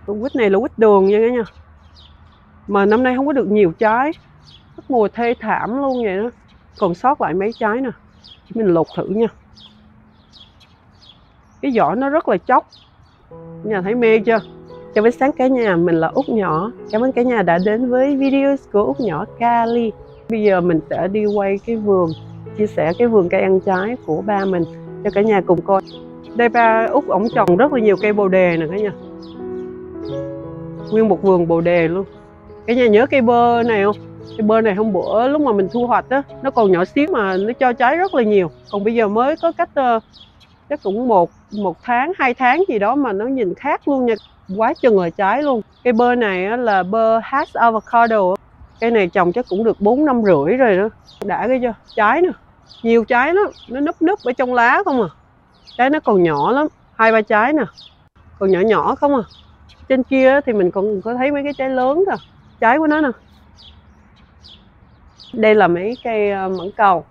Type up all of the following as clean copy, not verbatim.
Quýt này là quýt đường nha cả nhà. Mà năm nay không có được nhiều trái. Mất mùa thê thảm luôn vậy đó. Còn sót lại mấy trái nè. Mình lột thử nha. Cái vỏ nó rất là chóc. Nhà thấy mê chưa? Chào buổi sáng cả nhà, mình là Út Nhỏ. Cảm ơn cả nhà đã đến với video của Út Nhỏ Cali. Bây giờ mình sẽ đi quay cái vườn, chia sẻ cái vườn cây ăn trái của ba mình cho cả nhà cùng coi. Đây ba Út ổng trồng rất là nhiều cây bồ đề nè cả nhà. Nguyên một vườn bồ đề luôn. Cả nhà nhớ cây bơ này không? Cây bơ này hôm bữa lúc mà mình thu hoạch á, nó còn nhỏ xíu mà nó cho trái rất là nhiều. Còn bây giờ mới có cách chắc cũng một tháng, 2 tháng gì đó mà nó nhìn khác luôn nha. Quá chừng là trái luôn. Cây bơ này là bơ Hass Avocado. Cây này trồng chắc cũng được 4 năm rưỡi rồi đó. Đã cái chưa? Trái nè. Nhiều trái lắm. Nó núp núp ở trong lá không à. Trái nó còn nhỏ lắm. 2-3 trái nè. Còn nhỏ nhỏ không à. Trên kia thì mình còn có thấy mấy cái trái lớn thôi. Trái của nó nè. Đây là mấy cây mãng cầu.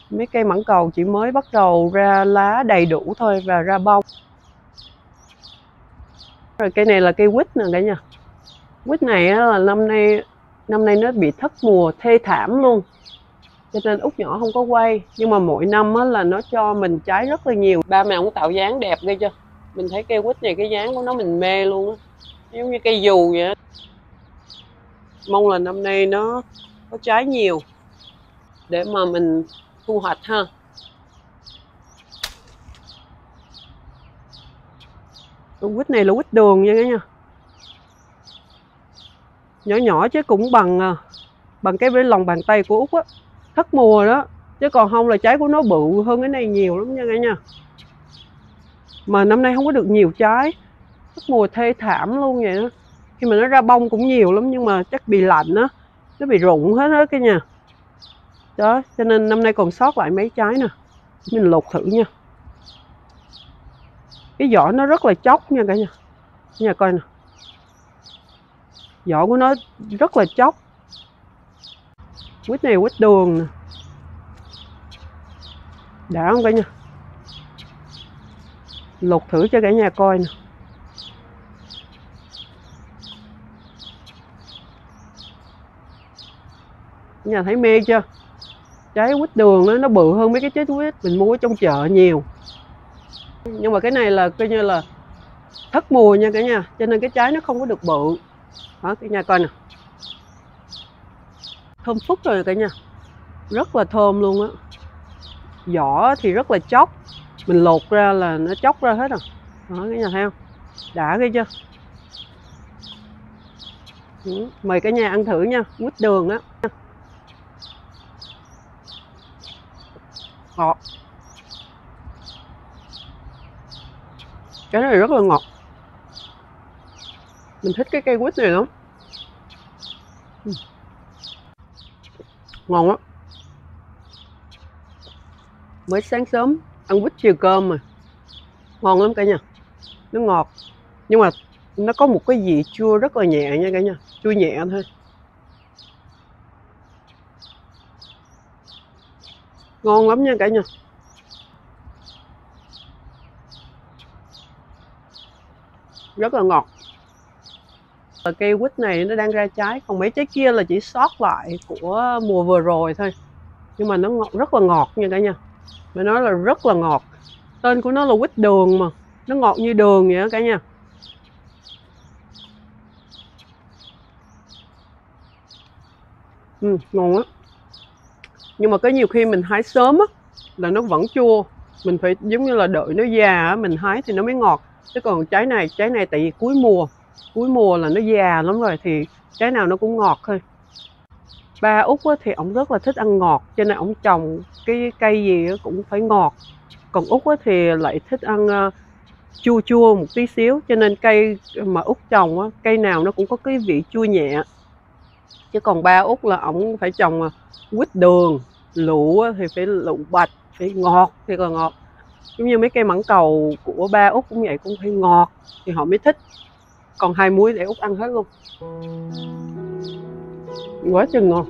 Mấy cây mãng cầu chỉ mới bắt đầu ra lá đầy đủ thôi và ra bông. Rồi cây này là cây quýt nè cả nhà. Quýt này là năm nay nó bị thất mùa thê thảm luôn. Cho nên Út Nhỏ không có quay. Nhưng mà mỗi năm là nó cho mình trái rất là nhiều. Ba mẹ cũng tạo dáng đẹp ghê chưa. Mình thấy cây quýt này cái dáng của nó mình mê luôn á. Giống như cây dù vậy á. Mong là năm nay nó có trái nhiều để mà mình thu hoạch ha. Quýt này là quýt đường nha cả nhà. Nhỏ nhỏ chứ cũng bằng cái lòng bàn tay của Út á. Thất mùa đó. Chứ còn không là trái của nó bự hơn cái này nhiều lắm nha cả nhà. Mà năm nay không có được nhiều trái. Thất mùa thê thảm luôn vậy đó. Khi mà nó ra bông cũng nhiều lắm nhưng mà chắc bị lạnh á. Nó bị rụng hết đó cả nhà. Đó, cho nên năm nay còn sót lại mấy trái nè. Mình lột thử nha. Cái vỏ nó rất là chóc nha cả nhà. Cả nhà coi nè. Vỏ của nó rất là chóc. Quýt này quýt đường nè. Đã không cả nhà? Lột thử cho cả nhà coi nè. Cả nhà thấy mê chưa? Trái quýt đường đó, nó bự hơn mấy cái trái quýt mình mua ở trong chợ nhiều. Nhưng mà cái này là coi như là thất mùa nha cả nhà. Cho nên cái trái nó không có được bự. Đó cả nhà coi nè. Thơm phức rồi cả nhà. Rất là thơm luôn á. Vỏ thì rất là chóc. Mình lột ra là nó chóc ra hết rồi. Đó cả nhà thấy không? Đã ghê chưa? Mời cả nhà ăn thử nha. Quýt đường đó. Ngọt. Cái này rất là ngọt. Mình thích cái cây quýt này lắm. Ngon á. Mới sáng sớm ăn quýt chiều cơm mà. Ngon lắm cả nhà. Nó ngọt. Nhưng mà nó có một cái vị chua rất là nhẹ nha cả nhà. Chua nhẹ thôi. Ngon lắm nha cả nhà. Rất là ngọt. Cây quýt này nó đang ra trái. Còn mấy trái kia là chỉ sót lại của mùa vừa rồi thôi. Nhưng mà nó ngọt, rất là ngọt nha cả nhà. Mà nói là rất là ngọt. Tên của nó là quýt đường mà. Nó ngọt như đường vậy đó cả nhà. Ngon á. Nhưng mà có nhiều khi mình hái sớm á là nó vẫn chua. Mình phải giống như là đợi nó già á, mình hái thì nó mới ngọt. Chứ còn trái này tại vì cuối mùa là nó già lắm rồi thì trái nào nó cũng ngọt thôi. Ba Út thì ổng rất là thích ăn ngọt cho nên ổng trồng cái cây gì cũng phải ngọt. Còn Út thì lại thích ăn chua chua một tí xíu cho nên cây mà Út trồng cây nào nó cũng có cái vị chua nhẹ. Chứ còn ba Út là ổng phải trồng quýt đường, lựu thì phải lựu bạch, phải ngọt thì còn ngọt. Giống như mấy cây mãng cầu của ba Út cũng vậy, cũng phải ngọt thì họ mới thích. Còn 2 múi để Út ăn hết luôn. Quá chừng ngon.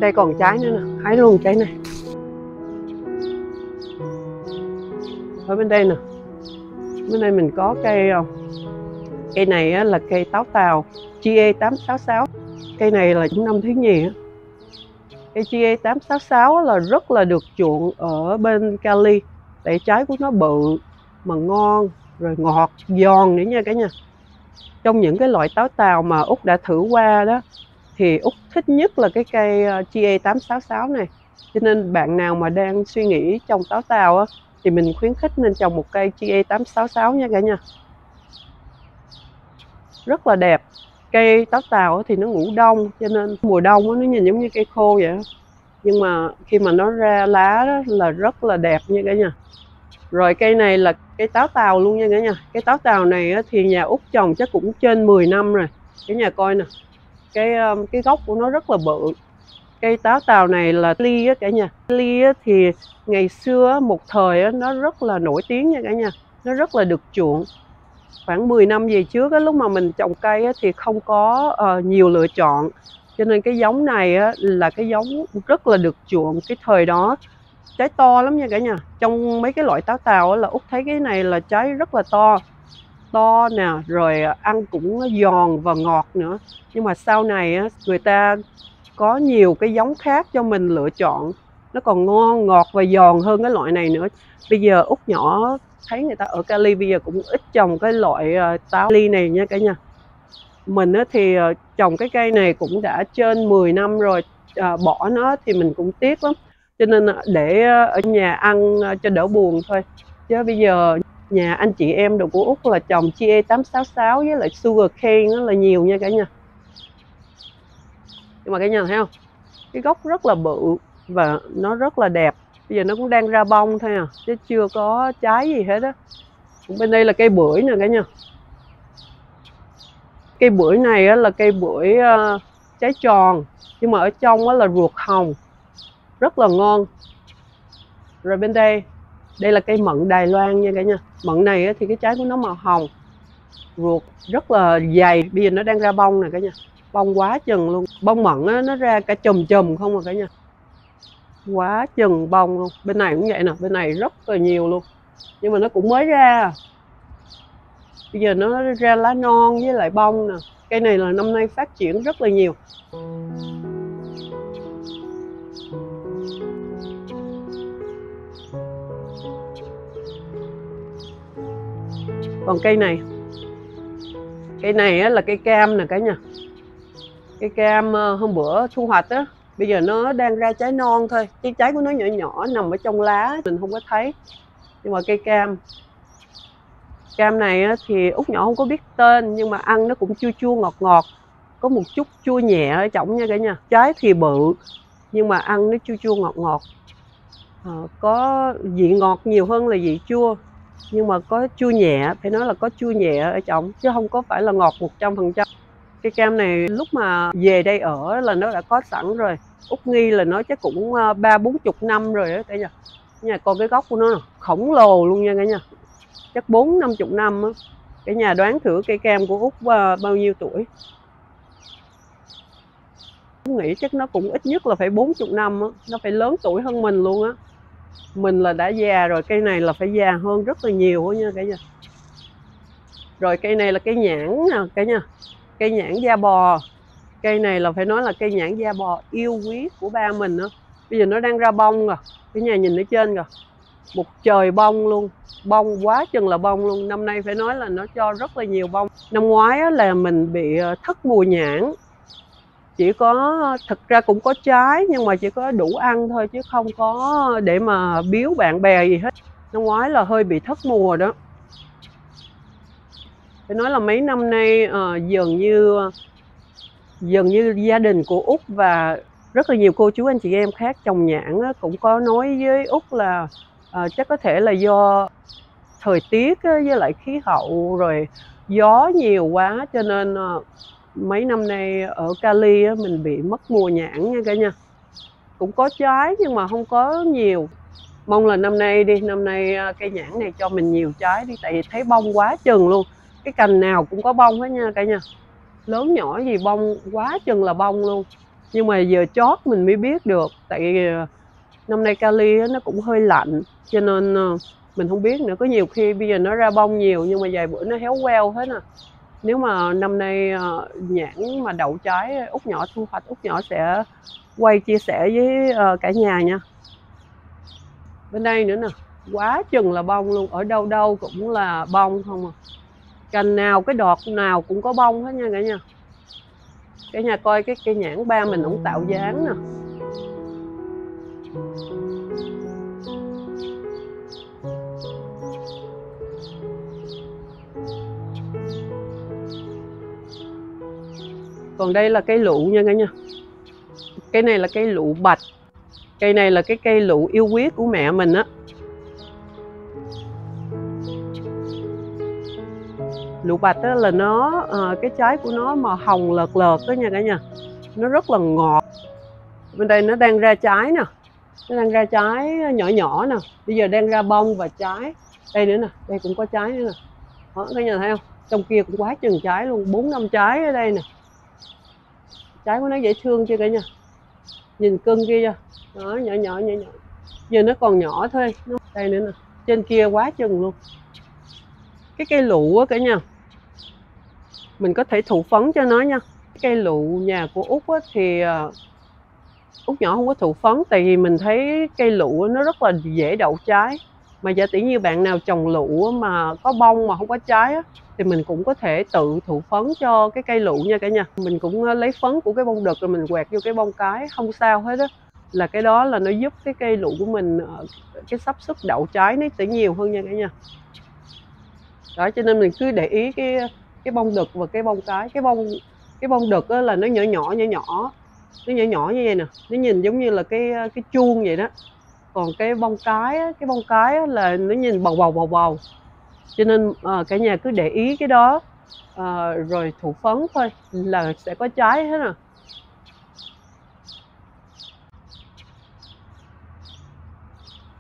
Đây còn trái nữa nè, hái luôn trái này. Ở bên đây nè, bên đây mình có cây cây này á, là cây táo tàu GA866. Cây này là năm thứ nhì á. Cây GA866 là rất là được chuộng ở bên Cali, tại trái của nó bự mà ngon, rồi ngọt giòn nữa nha cả nhà. Trong những cái loại táo tàu mà Út đã thử qua đó thì Út thích nhất là cái cây GA866 này. Cho nên bạn nào mà đang suy nghĩ trồng táo tàu á, thì mình khuyến khích nên trồng một cây GA866 nha cả nhà. Rất là đẹp. Cây táo tàu thì nó ngủ đông, cho nên mùa đông nó nhìn giống như cây khô vậy. Nhưng mà khi mà nó ra lá đó là rất là đẹp nha cả nhà. Rồi cây này là cây táo tàu luôn nha cả nhà. Cây táo tàu này thì nhà Út trồng chắc cũng trên 10 năm rồi. Cả nhà coi nè, cái gốc của nó rất là bự. Cây táo tàu này là ly á cả nhà. Ly thì ngày xưa một thời nó rất là nổi tiếng nha cả nhà. Nó rất là được chuộng. Khoảng 10 năm về trước lúc mà mình trồng cây thì không có nhiều lựa chọn, cho nên cái giống này là cái giống rất là được chuộng cái thời đó. Trái to lắm nha cả nhà. Trong mấy cái loại táo tàu là Út thấy cái này là trái rất là to nè, rồi ăn cũng giòn và ngọt nữa. Nhưng mà sau này người ta có nhiều cái giống khác cho mình lựa chọn, nó còn ngon, ngọt và giòn hơn cái loại này nữa. Bây giờ Út nhỏ thấy người ta ở Cali bây giờ cũng ít trồng cái loại táo ly này nha cả nhà. Mình thì trồng cái cây này cũng đã trên 10 năm rồi, bỏ nó thì mình cũng tiếc lắm. Cho nên để ở nhà ăn cho đỡ buồn thôi. Chứ bây giờ nhà anh chị em đồ của Út là trồng GA866 với lại Sugar Cane là nhiều nha cả nhà. Nhưng mà cả nhà thấy không? Cái gốc rất là bự và nó rất là đẹp. Bây giờ nó cũng đang ra bông thôi à, chứ chưa có trái gì hết á. Bên đây là cây bưởi nè cả nhà. Cây bưởi này là cây bưởi trái tròn, nhưng mà ở trong là ruột hồng, rất là ngon. Rồi bên đây là cây mận Đài Loan nha cả nhà. Mận này thì cái trái của nó màu hồng, ruột rất là dày. Bây giờ nó đang ra bông nè cả nhà, bông quá chừng luôn. Bông mận nó ra cả chùm không à cả nhà, quá chừng bông luôn. Bên này cũng vậy nè, bên này rất là nhiều luôn, nhưng mà nó cũng mới ra. Bây giờ nó ra lá non với lại bông nè. Cây này là năm nay phát triển rất là nhiều. Còn cây này là cây cam nè cả nhà. Cây cam hôm bữa thu hoạch bây giờ nó đang ra trái non thôi. Cái trái của nó nhỏ nhỏ nằm ở trong lá, mình không có thấy. Nhưng mà cây cam này thì Út nhỏ không có biết tên, nhưng mà ăn nó cũng chua chua ngọt ngọt, có một chút chua nhẹ ở trong nha cả nhà. Trái thì bự nhưng mà ăn nó chua chua ngọt ngọt, có vị ngọt nhiều hơn là vị chua, nhưng mà có chua nhẹ, phải nói là có chua nhẹ ở trong chứ không có phải là ngọt 100%. Cây cam này lúc mà về đây ở là nó đã có sẵn rồi. Út nghi là nó chắc cũng 30-40 năm rồi đó cả nhà. Nhà coi cái gốc của nó khổng lồ luôn nha cả nhà, chắc 40-50 năm á. Cả nhà đoán thử cây cam của Út bao nhiêu tuổi? Út nghĩ chắc nó cũng ít nhất là phải 40 năm á. Nó phải lớn tuổi hơn mình luôn á. Mình là đã già rồi, cây này là phải già hơn rất là nhiều á nha cả nhà. Rồi cây này là cây nhãn nè cả nhà. Cây nhãn da bò. Cây này là phải nói là cây nhãn da bò yêu quý của ba mình đó. Bây giờ nó đang ra bông rồi. Cả nhà nhìn ở trên rồi, một trời bông luôn, bông quá chừng là bông luôn. Năm nay phải nói là nó cho rất là nhiều bông. Năm ngoái là mình bị thất mùa nhãn, chỉ có, thực ra cũng có trái nhưng mà chỉ có đủ ăn thôi, chứ không có để mà biếu bạn bè gì hết. Năm ngoái là hơi bị thất mùa đó. Phải nói là mấy năm nay dường như gia đình của Út và rất là nhiều cô chú anh chị em khác trồng nhãn cũng có nói với Út là chắc có thể là do thời tiết với lại khí hậu rồi gió nhiều quá, cho nên mấy năm nay ở Cali mình bị mất mùa nhãn nha cả nhà. Cũng có trái nhưng mà không có nhiều. Mong là năm nay cây nhãn này cho mình nhiều trái đi, tại vì thấy bông quá chừng luôn. Cái cành nào cũng có bông hết nha cả nhà, lớn nhỏ gì bông quá chừng là bông luôn. Nhưng mà giờ chót mình mới biết được, tại năm nay Cali nó cũng hơi lạnh, cho nên mình không biết nữa. Có nhiều khi bây giờ nó ra bông nhiều nhưng mà vài bữa nó héo queo hết à. Nếu mà năm nay nhãn mà đậu trái, Út Nhỏ thu hoạch, Út Nhỏ sẽ quay chia sẻ với cả nhà nha. Bên đây nữa nè, quá chừng là bông luôn, ở đâu đâu cũng là bông không à. Cành nào cái đọt nào cũng có bông hết nha cả nhà. Cả nhà coi cái cây nhãn ba mình cũng tạo dáng nè. Còn đây là cây lụ nha cả nhà. Cây này là cây lụ bạch. Cây này là cái cây lụ yêu quý của mẹ mình á. Lụ bạch đó là nó cái trái của nó mà hồng lợt lợt đó nha cả nhà. Nó rất là ngọt. Bên đây nó đang ra trái nè. Nó đang ra trái nhỏ nhỏ nè. Bây giờ đang ra bông và trái. Đây nữa nè, đây cũng có trái nữa nè. Đó, cả nhà thấy không? Trong kia cũng quá chừng trái luôn, 4-5 trái ở đây nè. Trái của nó dễ thương chưa cả nhà. Nhìn cưng kia chưa? Đó, nhỏ nhỏ. Giờ nó còn nhỏ thôi. Đây nữa nè, trên kia quá chừng luôn. Cái cây lụ á cả nhà, mình có thể thụ phấn cho nó nha. Cái cây lụ nhà của Út á, thì Út Nhỏ không có thụ phấn, tại vì mình thấy cây lụ nó rất là dễ đậu trái. Mà giả tỷ như bạn nào trồng lụ mà có bông mà không có trái á, thì mình cũng có thể tự thụ phấn cho cái cây lụ nha cả nhà. Mình cũng lấy phấn của cái bông đực rồi mình quẹt vô cái bông cái, không sao hết á. Là cái đó là nó giúp cái cây lụ của mình cái xác suất đậu trái nó sẽ nhiều hơn nha cả nhà. Đó, cho nên mình cứ để ý cái bông đực và cái bông cái. Cái bông đực á, là nó nhỏ nhỏ nó nhỏ như vậy nè, nó nhìn giống như là cái chuông vậy đó. Còn cái bông cái á, là nó nhìn bầu bầu. Cho nên cả nhà cứ để ý cái đó rồi thụ phấn thôi là sẽ có trái hết nè.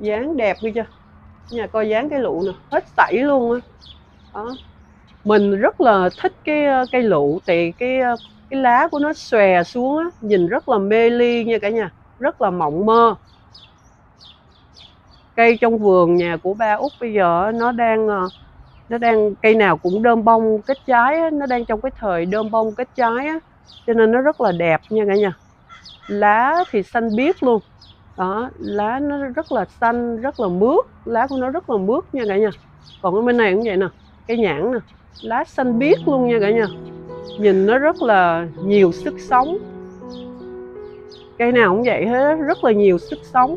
Dáng đẹp đi chưa? Nhà coi dáng cái lụ nè, hết sảy luôn á. Đó. Mình rất là thích cái cây lụ, thì cái lá của nó xòe xuống á, nhìn rất là mê ly nha cả nhà, rất là mộng mơ. Cây trong vườn nhà của ba Út bây giờ nó đang cây nào cũng đơm bông kết trái á, nó đang trong cái thời đơm bông kết trái á, cho nên nó rất là đẹp nha cả nhà. Lá thì xanh biếc luôn. Đó, lá nó rất là xanh, rất là mướt, lá của nó rất là mướt nha cả nhà. Còn ở bên này cũng vậy nè, cây nhãn nè, lá xanh biếc luôn nha cả nhà. Nhìn nó rất là nhiều sức sống. Cây nào cũng vậy hết, rất là nhiều sức sống.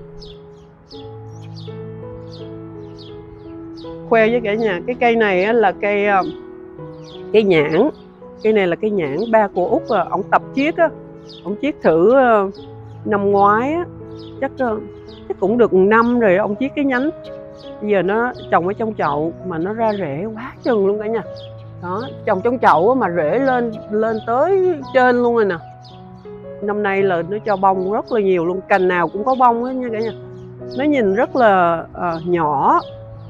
Khoe với cả nhà, cái cây này là cây nhãn. Cây này là cây nhãn ba của Út rồi, ổng tập chiết á. Ổng chiết thử năm ngoái á, chắc cũng được 1 năm rồi ông chiết cái nhánh. Bây giờ nó trồng ở trong chậu mà nó ra rễ quá chừng luôn cả nhà. Đó, trồng trong chậu mà rễ lên tới trên luôn rồi nè. Năm nay là nó cho bông rất là nhiều luôn, cành nào cũng có bông hết nha cả nhà. Nó nhìn rất là nhỏ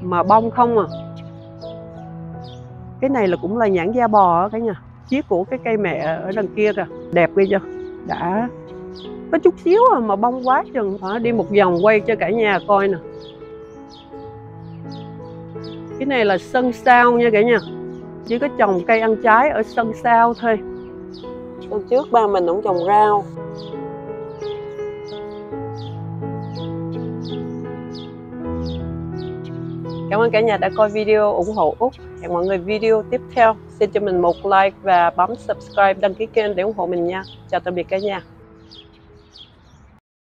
mà bông không à. Cái này là cũng là nhãn da bò á cả nhà, chiết của cái cây mẹ ở đằng kia kìa, đẹp ghê chưa. Đã có chút xíu mà bông quá chừng. Đó, đi một vòng quay cho cả nhà coi nè. Cái này là sân sao nha cả nhà, chỉ có trồng cây ăn trái ở sân sao thôi. Hôm trước ba mình cũng trồng rau. Cảm ơn cả nhà đã coi video ủng hộ Út. Hẹn mọi người video tiếp theo. Xin cho mình một like và bấm subscribe, đăng ký kênh để ủng hộ mình nha. Chào tạm biệt cả nhà.